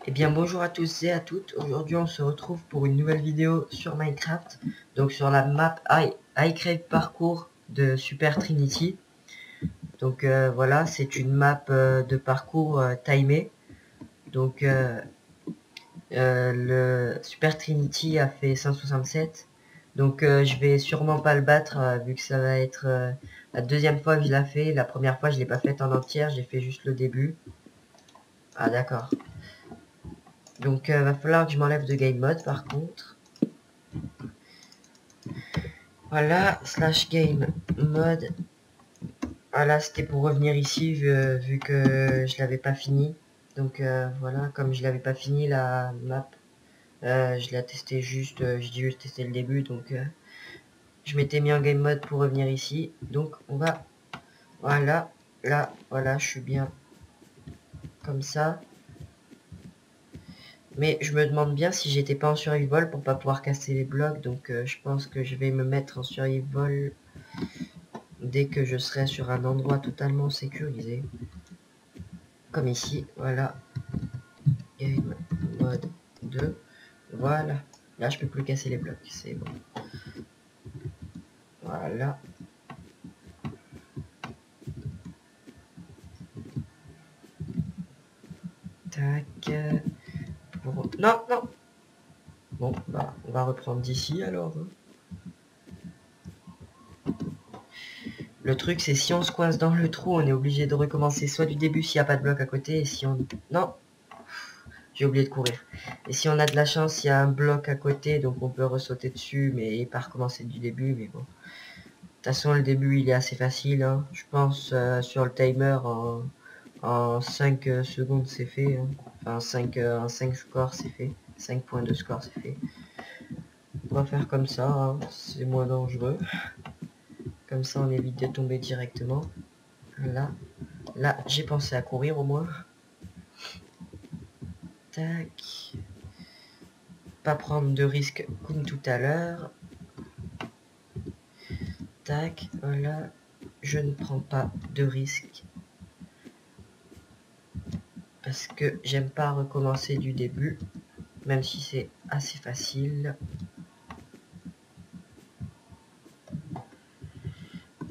Eh bien bonjour à tous et à toutes, aujourd'hui on se retrouve pour une nouvelle vidéo sur Minecraft, donc sur la map I Crave Parcours de Super Trinity. Donc voilà, c'est une map de parcours timé. Donc le Super Trinity a fait 167, donc je vais sûrement pas le battre vu que ça va être la deuxième fois que je l'ai fait. La première fois je l'ai pas faite en entière, j'ai fait juste le début. Ah d'accord. Donc va falloir que je m'enlève de game mode par contre. Voilà, slash game mode. Voilà, c'était pour revenir ici vu que je l'avais pas fini. Donc voilà, comme je l'avais pas fini la map, je l'ai testé juste, je dis juste tester le début. Donc je m'étais mis en game mode pour revenir ici. Donc on va, voilà, là, voilà, je suis bien comme ça. Mais je me demande bien si j'étais pas en survival pour pas pouvoir casser les blocs. Donc je pense que je vais me mettre en survival dès que je serai sur un endroit totalement sécurisé. Comme ici, voilà. Game mode 2. Voilà. Là, je peux plus casser les blocs. C'est bon. Voilà. Tac. Non, non. Bon, bah, on va reprendre d'ici alors. Le truc, c'est si on se coince dans le trou, on est obligé de recommencer soit du début s'il n'y a pas de bloc à côté, et si on... Non, j'ai oublié de courir. Et si on a de la chance, il y a un bloc à côté, donc on peut ressauter dessus, mais pas recommencer du début, mais bon. De toute façon, le début, il est assez facile, hein. Je pense, sur le timer, en 5 secondes, c'est fait, hein. Enfin, en 5 scores, c'est fait. 5 points de score, c'est fait. On va faire comme ça, hein. C'est moins dangereux. Comme ça, on évite de tomber directement. Là, là, j'ai pensé à courir au moins. Tac. Pas prendre de risques comme tout à l'heure. Tac, voilà. Je ne prends pas de risques. Parce que j'aime pas recommencer du début. Même si c'est assez facile.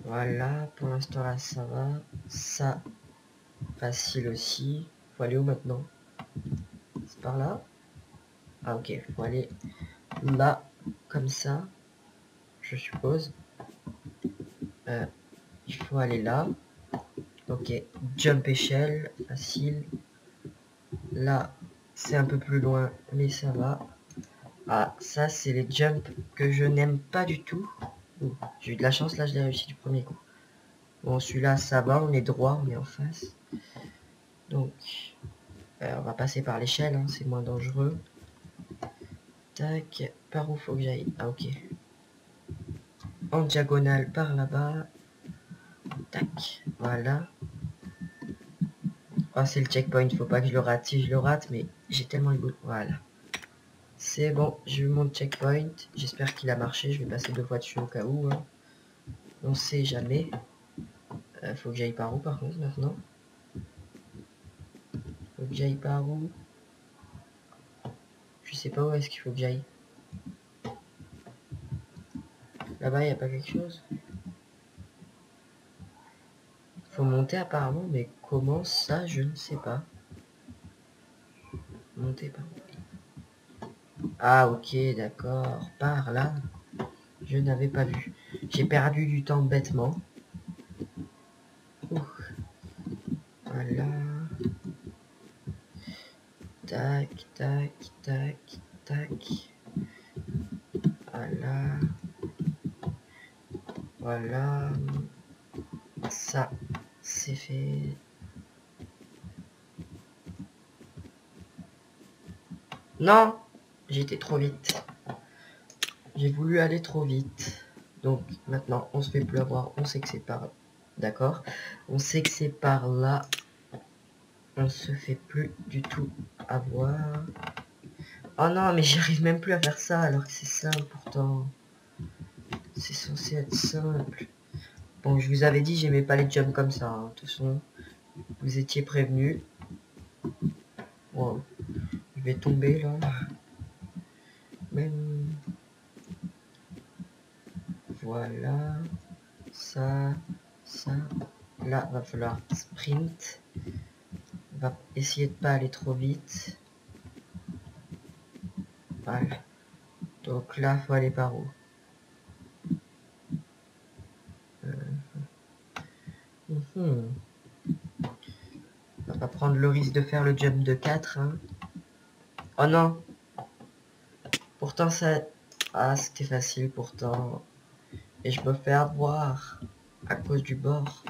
Voilà, pour l'instant là ça va. Ça, facile aussi. Faut aller où maintenant? C'est par là? Ah ok, faut aller là, comme ça, je suppose. Il faut aller là. Ok, jump échelle, facile. Là, c'est un peu plus loin, mais ça va. Ah, ça c'est les jumps que je n'aime pas du tout. J'ai eu de la chance, là je l'ai réussi du premier coup. Bon, celui-là ça va, on est droit, on est en face. Donc, on va passer par l'échelle, hein, c'est moins dangereux. Tac, par où faut que j'aille? Ah ok. En diagonale par là-bas. Tac, voilà. Ah, c'est le checkpoint, faut pas que je le rate. Si je le rate, mais j'ai tellement le goût. Voilà. C'est bon, j'ai eu mon checkpoint. J'espère qu'il a marché. Je vais passer 2 fois dessus au cas où. Hein. On sait jamais. Faut que j'aille par où par contre maintenant? Faut que j'aille par où? Je sais pas où est-ce qu'il faut que j'aille. Là-bas, il a pas quelque chose? Faut monter apparemment, mais comment ça, je ne sais pas. Monter par où? Ah ok, d'accord. Par là. Je n'avais pas vu. J'ai perdu du temps bêtement. Ouh. Voilà. Tac, tac, tac, tac. Voilà. Voilà. Ça, c'est fait. Non! J'étais trop vite. J'ai voulu aller trop vite. Donc, maintenant, on se fait plus avoir. On sait que c'est par... D'accord? On sait que c'est par là. On se fait plus du tout avoir. Oh non, mais j'arrive même plus à faire ça alors que c'est simple pourtant. C'est censé être simple. Bon, je vous avais dit, j'aimais pas les jumps comme ça. Hein. De toute façon, Vous étiez prévenus. Wow. Je vais tomber là. Même... Voilà. Ça. Là, va falloir sprint. On va essayer de pas aller trop vite. Voilà. Donc là, faut aller par où? On va pas prendre le risque de faire le jump de 4. Hein. Oh non. Pourtant ça... Ah, c'était facile pourtant. Et je me fais avoir à cause du bord.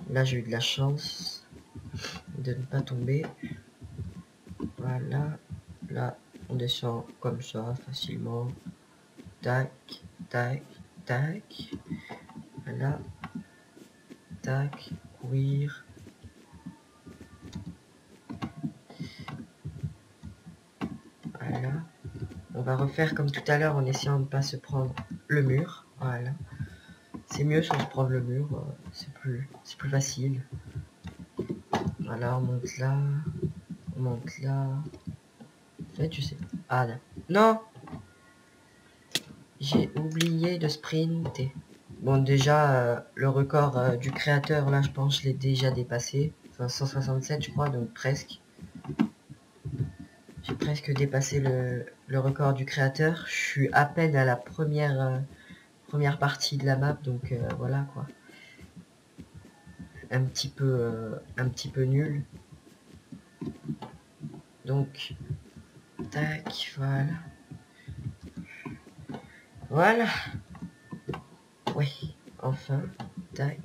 Là, j'ai eu de la chance de ne pas tomber. Voilà. Là, on descend comme ça, facilement. Tac, tac, tac. Voilà. Tac, courir. Voilà. On va refaire comme tout à l'heure en essayant de ne pas se prendre le mur. Voilà. C'est mieux sans se prendre le mur. C'est plus facile. Voilà, on monte là. On monte là. En fait, je sais. Ah là. Non! J'ai oublié de sprinter. Bon, déjà, le record du créateur, là, je pense, je l'ai déjà dépassé. Enfin, 167, je crois, donc presque. J'ai presque dépassé le record du créateur. Je suis à peine à la première partie de la map, donc voilà, quoi. Un petit peu nul. Donc, tac, voilà. Voilà. Oui, enfin, tac.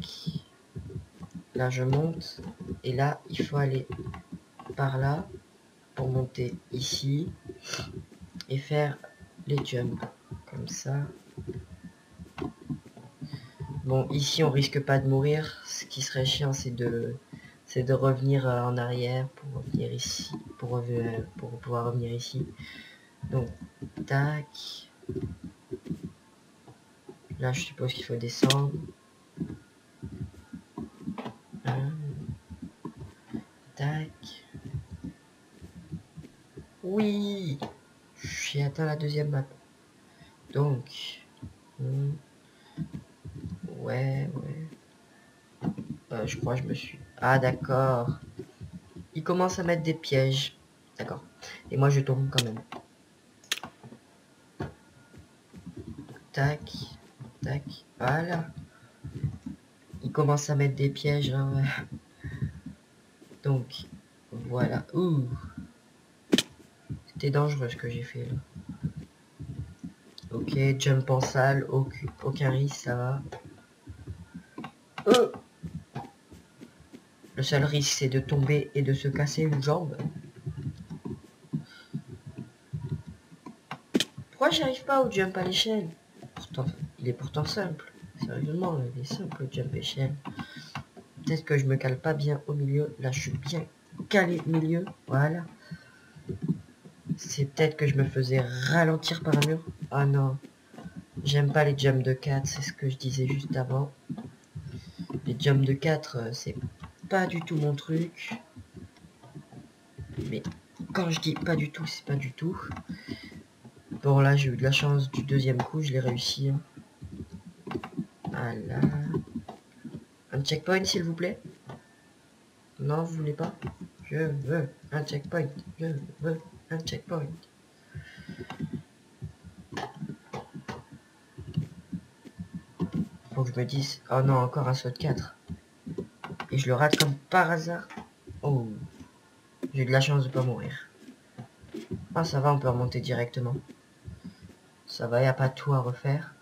Là, je monte. Et là, il faut aller par là pour monter ici et faire les jumps comme ça. Bon, ici, on risque pas de mourir. Ce qui serait chiant, c'est de revenir en arrière pour revenir ici, pour pouvoir revenir ici. Donc, tac. Là, je suppose qu'il faut descendre. Tac. Oui, j'ai atteint la deuxième map. Donc, ouais. Je crois que je me suis... Ah, d'accord. Il commence à mettre des pièges. D'accord. Et moi, je tombe quand même. Tac. Tac. Voilà. Il commence à mettre des pièges. Hein. Donc, voilà. Ouh. C'était dangereux ce que j'ai fait là. Ok, jump en salle. Aucun risque, ça va. Le seul risque, c'est de tomber et de se casser une jambe. Pourquoi j'arrive pas au jump à l'échelle? Pourtant, il est pourtant simple. Sérieusement, il est simple le jump échelle. Peut-être que je me cale pas bien au milieu. Là, je suis bien calé au milieu. Voilà. C'est peut-être que je me faisais ralentir par un mur. Ah non. J'aime pas les jumps de 4, c'est ce que je disais juste avant. Les jumps de 4, c'est pas du tout mon truc. Mais quand je dis pas du tout, c'est pas du tout. Bon, là, j'ai eu de la chance du deuxième coup, je l'ai réussi. Hein. Voilà. Un checkpoint, s'il vous plaît. Non, vous voulez pas? Je veux un checkpoint. Je veux un checkpoint. Faut que je me dise... Oh non, encore un saut de 4. Et je le rate comme par hasard. Oh. J'ai eu de la chance de pas mourir. Ah, ça va, on peut remonter directement. Ça va, y a pas tout à refaire.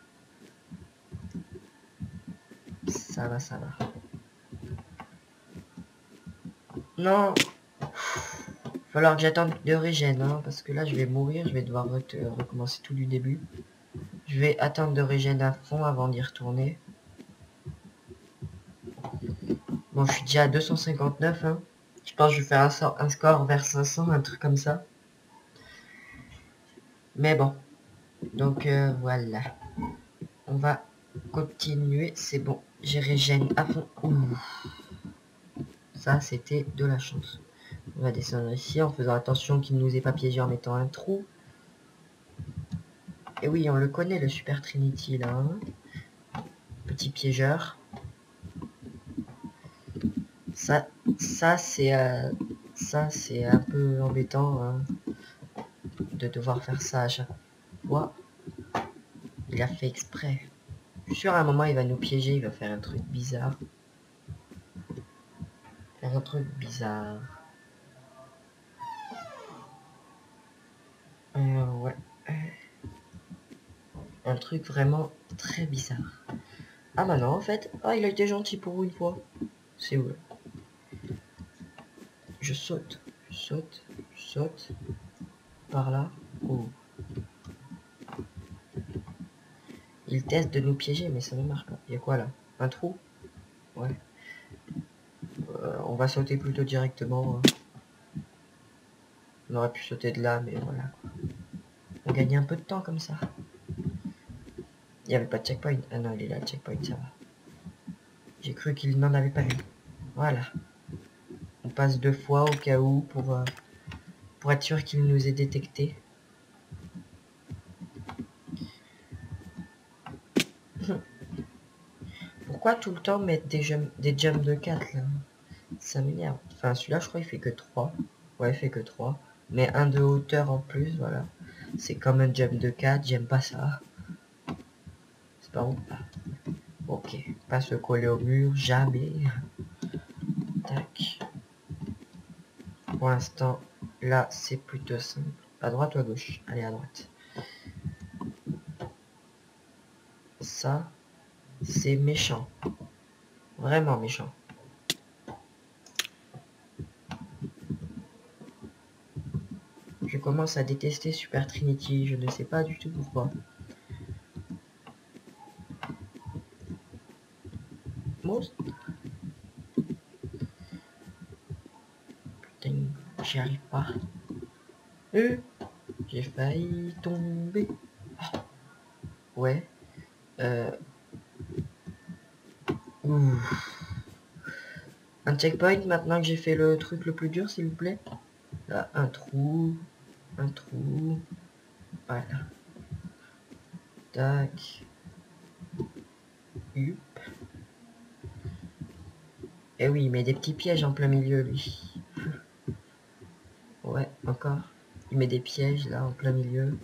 Ça va, ça va. Non. Falloir que j'attende de régène, hein, parce que là, je vais mourir. Je vais devoir recommencer tout du début. Je vais attendre de régène à fond avant d'y retourner. Bon, je suis déjà à 259. Hein. Je pense que je vais faire un score vers 500, un truc comme ça. Mais bon. Donc, voilà. On va continuer. C'est bon. J'ai régène à fond. Ouh. Ça, c'était de la chance. On va descendre ici en faisant attention qu'il ne nous ait pas piégé en mettant un trou. Et oui, on le connaît, le Super Trinity, là. Hein. Petit piégeur. Ça, ça c'est un peu embêtant hein, de devoir faire ça à chaque fois. Il a fait exprès. Je suis sûr à un moment il va nous piéger, il va faire un truc bizarre. Faire un truc bizarre. Ouais. Un truc vraiment très bizarre. Ah bah non en fait. Ah il a été gentil pour une fois. C'est où? Je saute. Je saute. Je saute. Par là. Oh. Il teste de nous piéger mais ça ne marche pas. Il y a quoi là? Un trou? Ouais. On va sauter plutôt directement. Hein. On aurait pu sauter de là, mais voilà. On gagne un peu de temps comme ça. Il n'y avait pas de checkpoint. Ah non, il est là, le checkpoint, ça va. J'ai cru qu'il n'en avait pas mis. Voilà. On passe 2 fois au cas où pour être sûr qu'il nous ait détecté. Pourquoi tout le temps mettre des jumps de 4 là? Ça m'énerve. Enfin, celui-là, je crois, il fait que 3. Ouais, il fait que 3. Mais un de hauteur en plus, voilà. C'est comme un jump de 4, j'aime pas ça. C'est pas bon. Ok, pas se coller au mur, jamais. Tac. Pour l'instant, là, c'est plutôt simple. À droite ou à gauche? Allez, à droite. Ça, c'est méchant. Vraiment méchant. Je commence à détester Super Trinity. Je ne sais pas du tout pourquoi. Most. Putain, j'y arrive pas. J'ai failli tomber. Ah, ouais. Ouh. Un checkpoint maintenant que j'ai fait le truc le plus dur, s'il vous plaît. Là, un trou. Un trou. Voilà. Tac. Hup. Et oui, il met des petits pièges en plein milieu, lui. Ouais, encore. Il met des pièges, là, en plein milieu.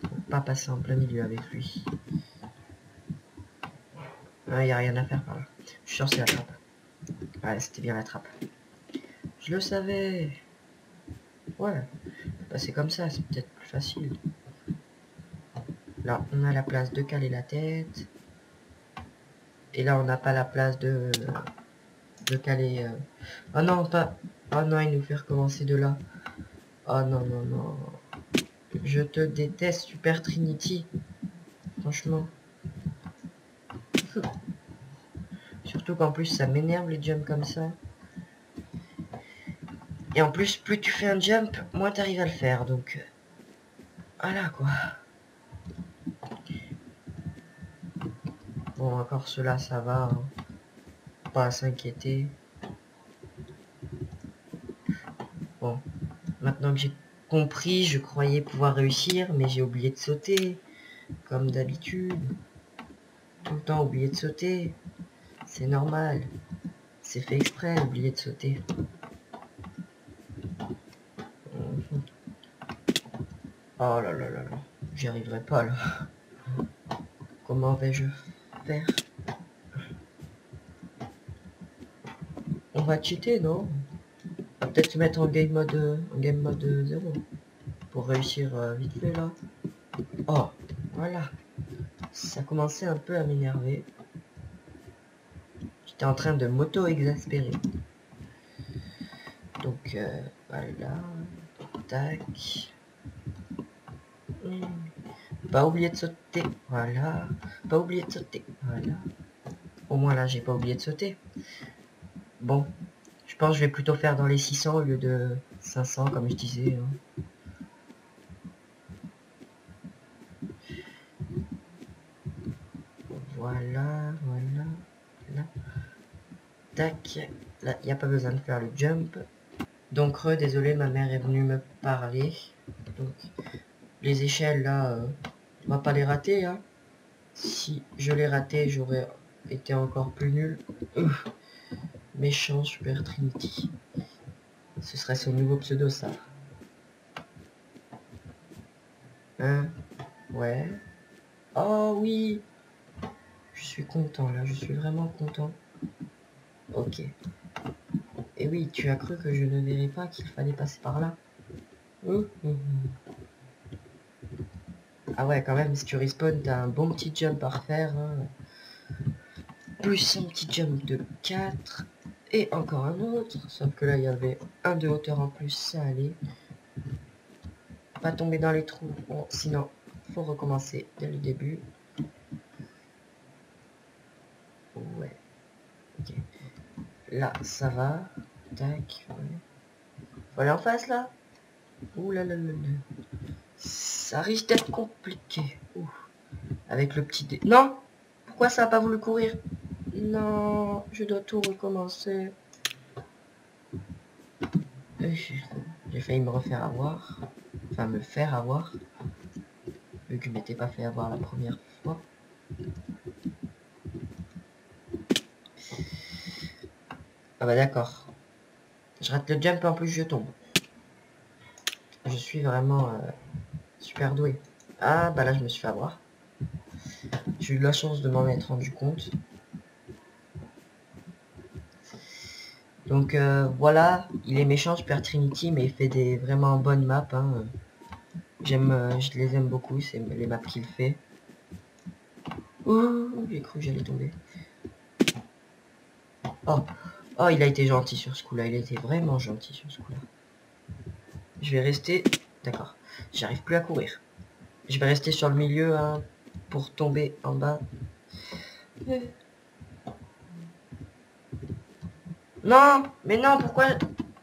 Faut pas passer en plein milieu avec lui. Il n'y a rien à faire par là. Je suis sûr c'est la trappe. Ouais, c'était bien la trappe. Je le savais. Ouais. Passer comme ça, c'est peut-être plus facile. Là, on a la place de caler la tête. Et là, on n'a pas la place de caler... Oh non, pas... Oh non, il nous fait recommencer de là. Oh non, non, non. Je te déteste, Super Trinity. Franchement. Surtout qu'en plus, ça m'énerve les jumps comme ça. Et en plus, plus tu fais un jump, moins tu arrives à le faire. Donc, voilà quoi. Bon, encore cela, ça va. Hein. Pas à s'inquiéter. Bon, maintenant que j'ai compris, je croyais pouvoir réussir, mais j'ai oublié de sauter. Comme d'habitude. Tout le temps oublié de sauter. C'est normal. C'est fait exprès, oublier de sauter. Oh là là là là. J'y arriverai pas là. Comment vais-je faire? On va cheater, non? On va peut-être se mettre en game mode 0 pour réussir vite fait là. Oh, voilà. Ça commençait un peu à m'énerver. J'étais en train de m'auto-exaspérer. Donc voilà. Tac. Pas oublier de sauter. Voilà. Pas oublier de sauter. Voilà. Au moins là, j'ai pas oublié de sauter. Bon. Je pense que je vais plutôt faire dans les 600 au lieu de 500 comme je disais. Hein. Voilà, voilà, voilà. Tac. Là, il n'y a pas besoin de faire le jump. Donc, désolé, ma mère est venue me parler. Donc, les échelles, là, on va pas les rater, hein. Si je les ratais, j'aurais été encore plus nul. Méchant Super Trinity. Ce serait son nouveau pseudo, ça. Hein? Ouais. Oh oui. Je suis content, là. Je suis vraiment content. Ok. Et oui, tu as cru que je ne verrais pas qu'il fallait passer par là. Ah ouais, quand même, si tu respawn, t'as un bon petit jump à refaire. Hein. Plus un petit jump de 4. Et encore un autre. Sauf que là, il y avait un de hauteur en plus. Ça allait. Pas tomber dans les trous. Bon, sinon, faut recommencer dès le début. Ouais. Ok. Là, ça va. Tac. Ouais. Faut aller en face, là. Ouh là là là là. Ça risque d'être compliqué. Ouh. Avec le petit dé. Non! Pourquoi ça a pas voulu courir? Non, je dois tout recommencer. J'ai failli me refaire avoir. Enfin, me faire avoir. Vu que je m'étais pas fait avoir la première fois. Ah bah d'accord. Je rate le jump, en plus je tombe. Je suis vraiment super doué. Ah bah là je me suis fait avoir. J'ai eu la chance de m'en être rendu compte. Donc voilà, il est méchant Super Trinity, mais il fait des vraiment bonnes maps. Hein. Je les aime beaucoup, c'est les maps qu'il fait. Ouh, j'ai cru que j'allais tomber. Oh, oh, il a été gentil sur ce coup-là, il a été vraiment gentil sur ce coup-là. Je vais rester... D'accord, j'arrive plus à courir. Je vais rester sur le milieu hein, pour tomber en bas. Non, mais non, pourquoi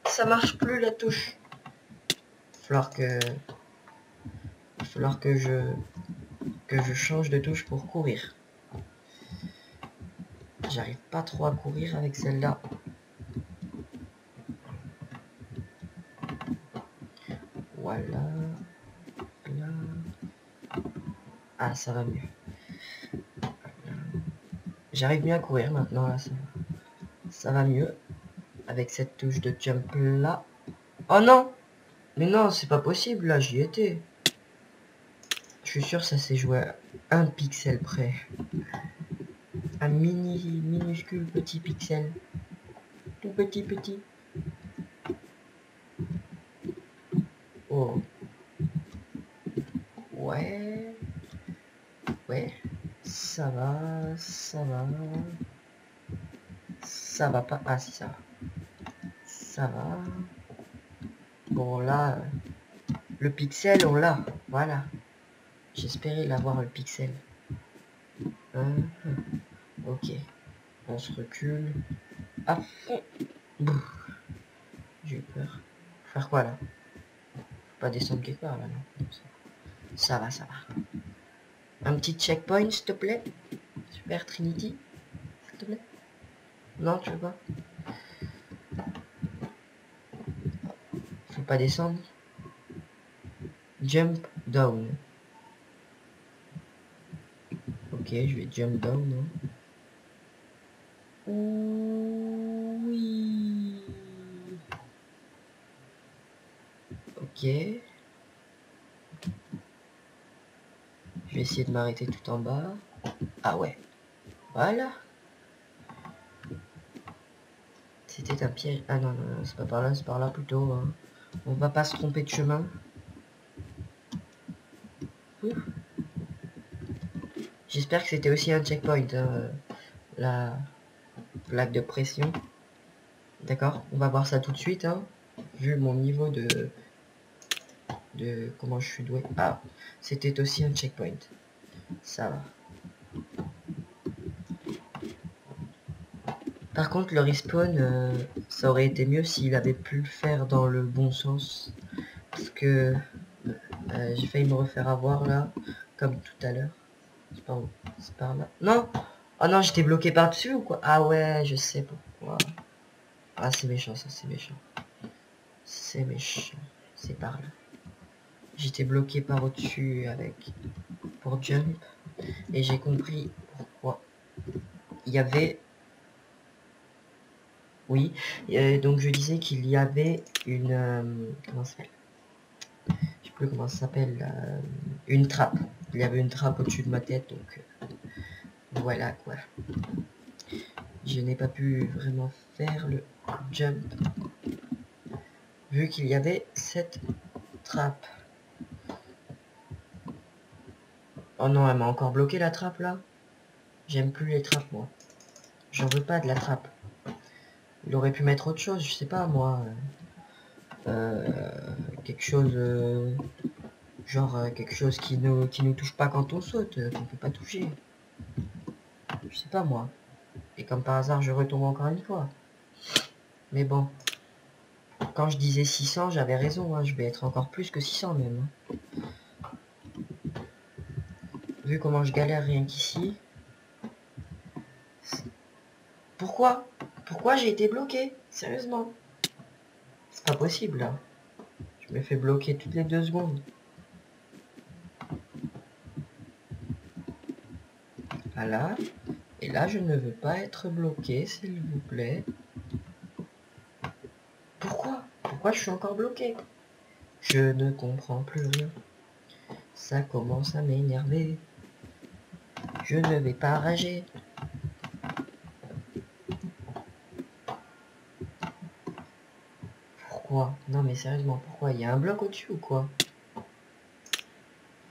ça marche plus la touche? Il va falloir que je change de touche pour courir. J'arrive pas trop à courir avec celle-là. Voilà. Là. Ah, ça va mieux. J'arrive bien à courir maintenant, là. Ça va mieux. Avec cette touche de jump là. Oh non! Mais non, c'est pas possible, là, j'y étais. Je suis sûr que ça s'est joué à un pixel près. Un minuscule petit pixel. Tout petit. Oh. Ouais. Ouais. Ça va. Ça va pas. Ah si, ça va. Ça va. Bon, là, le pixel, on l'a. Voilà. J'espérais l'avoir, le pixel. Ok. On se recule. Ah. J'ai eu peur. Faire quoi, là? Faut pas descendre quelque part, là, non? Ça va. Un petit checkpoint, s'il te plaît. Super Trinity. S'il te plaît. Non, tu veux pas? Faut pas descendre. Jump down. Ok, je vais jump down. Hein. Oui. Ok. Je vais essayer de m'arrêter tout en bas. Ah ouais. Voilà. C'était un piège. Ah non, c'est pas par là, c'est par là plutôt. Hein. On va pas se tromper de chemin. J'espère que c'était aussi un checkpoint. Hein, la plaque de pression. D'accord, on va voir ça tout de suite. Hein, vu mon niveau de comment je suis doué. Ah, c'était aussi un checkpoint. Ça va. Par contre, le respawn, ça aurait été mieux s'il avait pu le faire dans le bon sens. Parce que j'ai failli me refaire avoir là, comme tout à l'heure. C'est par où? C'est par là. Non! Oh non, j'étais bloqué par-dessus ou quoi? Ah ouais, je sais pourquoi. Ah, c'est méchant, ça, c'est méchant. C'est méchant. C'est par là. J'étais bloqué par au-dessus avec... pour jump. Et j'ai compris pourquoi. Il y avait... Oui. Donc, je disais qu'il y avait une... comment ça s'appelle? Je sais plus comment ça s'appelle. Une trappe. Il y avait une trappe au-dessus de ma tête, donc... voilà, quoi. Je n'ai pas pu vraiment faire le jump. Vu qu'il y avait cette trappe. Oh non, elle m'a encore bloqué la trappe là. J'aime plus les trappes moi. J'en veux pas de la trappe. Il aurait pu mettre autre chose, je sais pas moi. Quelque chose... genre quelque chose qui nous touche pas quand on saute, qu'on peut pas toucher. Je sais pas moi. Et comme par hasard je retombe encore une fois. Mais bon. Quand je disais 600, j'avais raison, hein. Je vais être encore plus que 600 même. Hein. Vu comment je galère rien qu'ici. Pourquoi? Pourquoi j'ai été bloqué? Sérieusement? C'est pas possible là. Je me fais bloquer toutes les 2 secondes. Voilà. Et là, je ne veux pas être bloqué, s'il vous plaît. Pourquoi? Pourquoi je suis encore bloqué? Je ne comprends plus rien. Ça commence à m'énerver. Je ne vais pas rager. Pourquoi? Non mais sérieusement, pourquoi? Il y a un bloc au-dessus ou quoi? Il va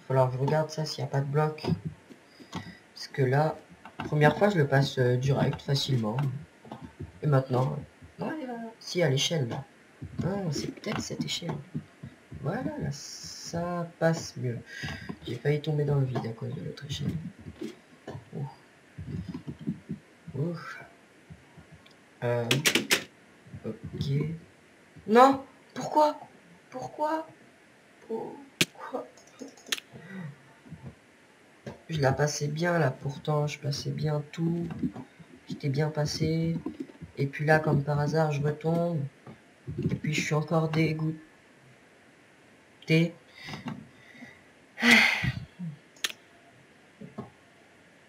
falloir que je regarde ça s'il n'y a pas de bloc. Parce que là, première fois je le passe direct, facilement. Et maintenant, voilà. Si à l'échelle là. Non, c'est peut-être cette échelle. Voilà, là, ça passe mieux. J'ai failli tomber dans le vide à cause de l'autre échelle. Ouf. Ouf. Ok. Non! Pourquoi? Pourquoi? Pourquoi? Je la passais bien là, pourtant je passais bien tout. J'étais bien passé. Et puis là, comme par hasard, je retombe. Et puis je suis encore dégoûté.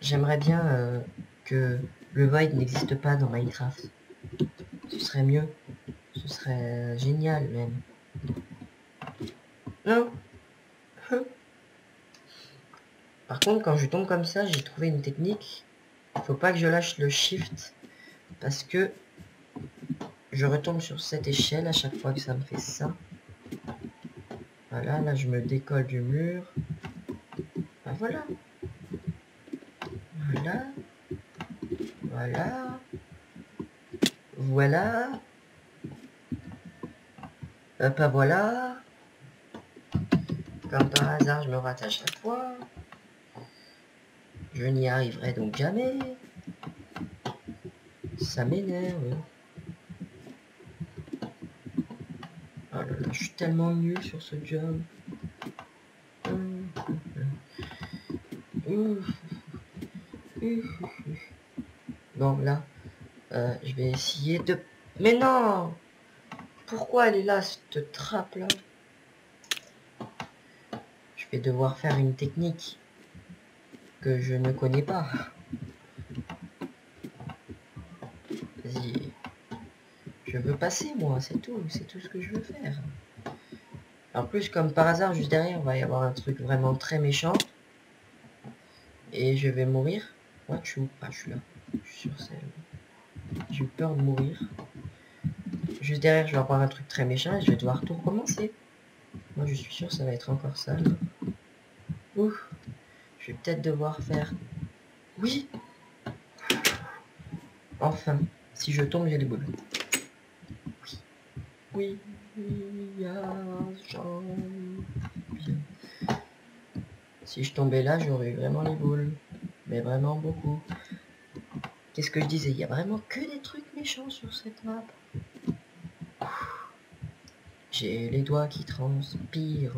J'aimerais bien que le void n'existe pas dans Minecraft. Ce serait mieux. Ce serait génial même. Non. Par contre, quand je tombe comme ça, j'ai trouvé une technique. Faut pas que je lâche le shift. Parce que je retombe sur cette échelle à chaque fois que ça me fait ça. Voilà, là je me décolle du mur. Ben voilà. Voilà. Voilà. Voilà. Pas voilà. Comme par hasard, je me rate à chaque fois. Je n'y arriverai donc jamais. Ça m'énerve. Oh là là, je suis tellement nul sur ce job. Bon, là, je vais essayer de... Mais non! Pourquoi elle est là, cette trappe-là? Je vais devoir faire une technique que je ne connais pas. Vas-y. Je veux passer, moi, c'est tout ce que je veux faire. En plus, comme par hasard, juste derrière, il va y avoir un truc vraiment très méchant. Et je vais mourir. What, je suis où? Ah, je suis là. Je suis sur celle. J'ai eu peur de mourir. Juste derrière, je vais avoir un truc très méchant et je vais devoir tout recommencer. Moi, je suis sûr que ça va être encore ça. Là. Ouf. Je vais peut-être devoir faire... Oui! Enfin, si je tombe, j'ai des boules. Oui. Oui, si je tombais là, j'aurais vraiment les boules. Mais vraiment beaucoup. Qu'est-ce que je disais? Il y a vraiment que des trucs méchants sur cette map. J'ai les doigts qui transpirent.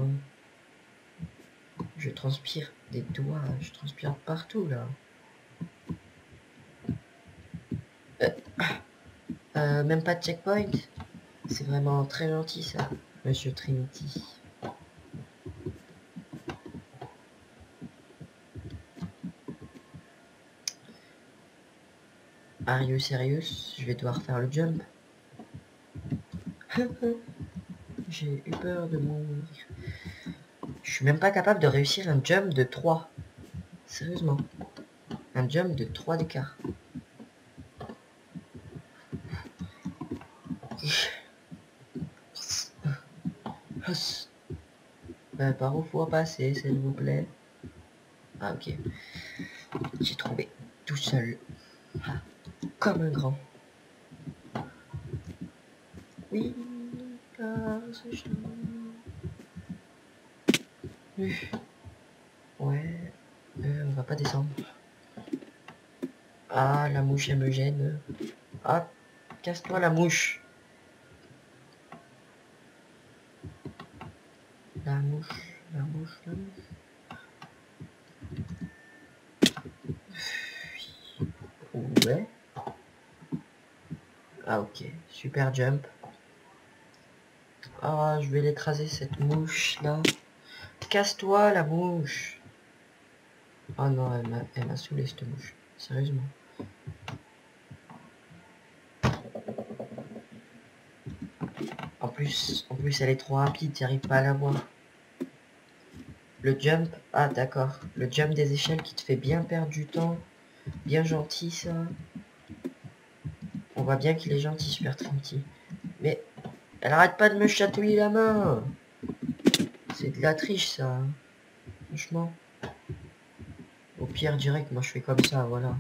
Je transpire des doigts. Je transpire partout là. Même pas de checkpoint. C'est vraiment très gentil ça, Monsieur Trinity. Are you serious? Je vais devoir faire le jump. J'ai eu peur de mourir. Je suis même pas capable de réussir un jump de 3. Sérieusement. Un jump de 3 d'écart. Par où faut passer, s'il vous plaît? Ah, ok. J'ai trouvé. Tout seul. Ah, comme un grand. Oui, car ce chemin. Ouais. On va pas descendre. Ah, la mouche, elle me gêne. Ah, casse-toi la mouche. La mouche, la mouche, la mouche. Ouais. Ah, ok. Super jump. Ah, je vais l'écraser cette mouche là. Casse-toi la mouche. Oh non, elle m'a saoulé cette mouche. Sérieusement. En plus, elle est trop rapide, tu arrives pas à la voir. Le jump, ah d'accord. Le jump des échelles qui te fait bien perdre du temps. Bien gentil ça. On voit bien qu'il est gentil, Super Trinity. Mais elle arrête pas de me chatouiller la main. C'est de la triche ça. Hein. Franchement. Au pire direct, moi je fais comme ça, voilà.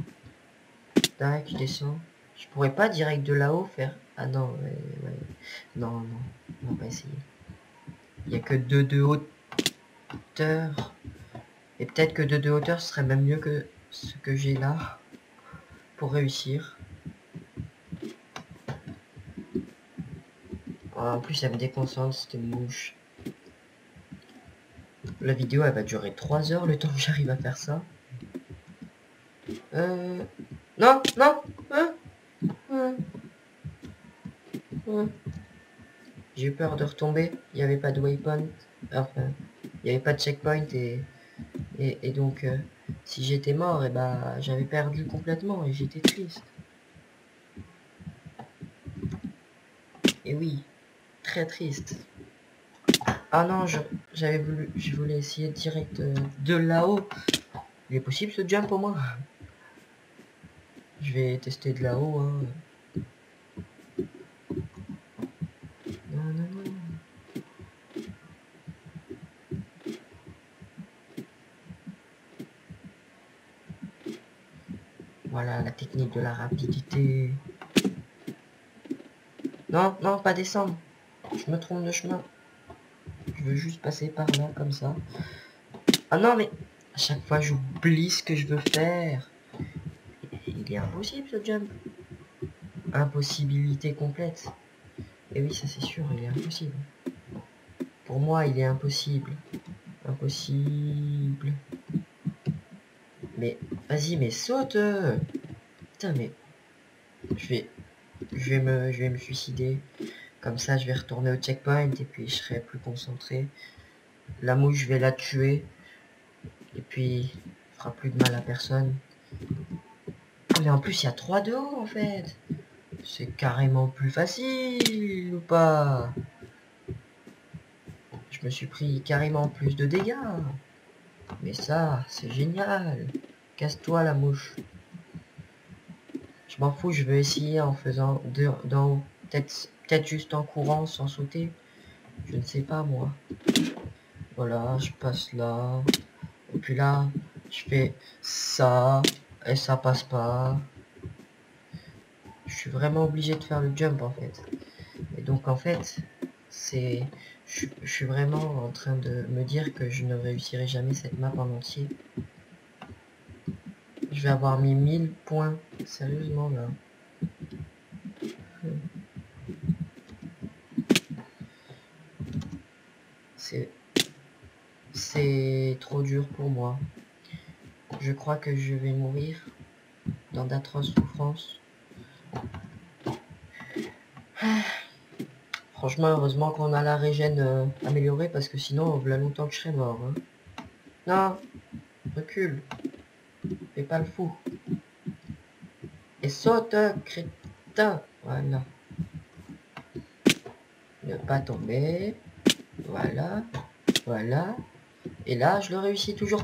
Tac, je descends. Je pourrais pas direct de là-haut faire. Ah non, ouais. Non, on va pas essayer. Il y a que 2 de hauteur. Et peut-être que 2 de hauteur serait même mieux que ce que j'ai là. Pour réussir. Ah, en plus, elle me déconcentre, cette mouche. La vidéo, elle va durer 3 heures le temps que j'arrive à faire ça. Non, non. J'ai eu peur de retomber. Il n'y avait pas de waypoint. Enfin, il n'y avait pas de checkpoint et donc si j'étais mort, et bah j'avais perdu complètement et j'étais triste. Et oui, très triste. Ah non, je voulais essayer direct de là-haut. Il est possible ce jump au moins? Je vais tester de là-haut. Hein. Non. Voilà la technique de la rapidité. Non, pas descendre. Je me trompe de chemin. Je veux juste passer par là, comme ça. Ah non, mais à chaque fois, j'oublie ce que je veux faire. Il est impossible, ce jump. Impossibilité complète. Et oui, ça c'est sûr, il est impossible. Pour moi, il est impossible. Impossible. Mais, vas-y, mais saute. Putain, mais... Je vais me suicider. Comme ça, je vais retourner au checkpoint et puis je serai plus concentré. La mouche, je vais la tuer. Et puis, fera plus de mal à personne. Ah, mais en plus, il y a 3 de haut, en fait. C'est carrément plus facile, ou pas? Je me suis pris carrément plus de dégâts. Mais ça, c'est génial. Casse-toi, la mouche. Je m'en fous, je veux essayer en faisant d'en haut. Peut-être juste en courant, sans sauter. Je ne sais pas, moi. Voilà, je passe là. Et puis là, je fais ça. Et ça passe pas. Je suis vraiment obligé de faire le jump, en fait. Et donc, en fait, c'est... Je suis vraiment en train de me dire que je ne réussirai jamais cette map en entier. Je vais avoir mis 1000 points. Sérieusement, là. C'est trop dur pour moi. Je crois que je vais mourir dans d'atroces souffrances. Franchement, heureusement qu'on a la régène améliorée, parce que sinon, il y a longtemps que je serais mort. Hein. Non, recule. Fais pas le fou. Et saute, crétin. Voilà. Ne pas tomber. Voilà. Voilà. Et là, je le réussis toujours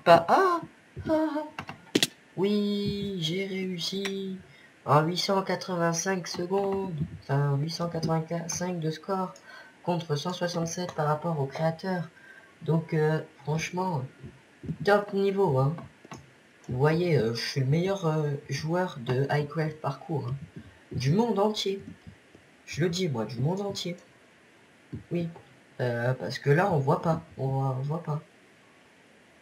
pas. Ah, ah. Oui, j'ai réussi. En 885 secondes. Enfin, 885 de score. Contre 167 par rapport au créateur. Donc, franchement, top niveau. Hein. Vous voyez, je suis le meilleur joueur de Minecraft parcours. Hein. Du monde entier. Je le dis, moi, du monde entier. Oui. Parce que là, on voit pas. On voit pas.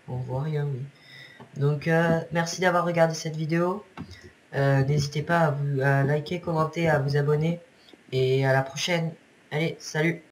On voit rien, oui. Donc, merci d'avoir regardé cette vidéo. N'hésitez pas à liker, commenter, à vous abonner. Et à la prochaine. Allez, salut!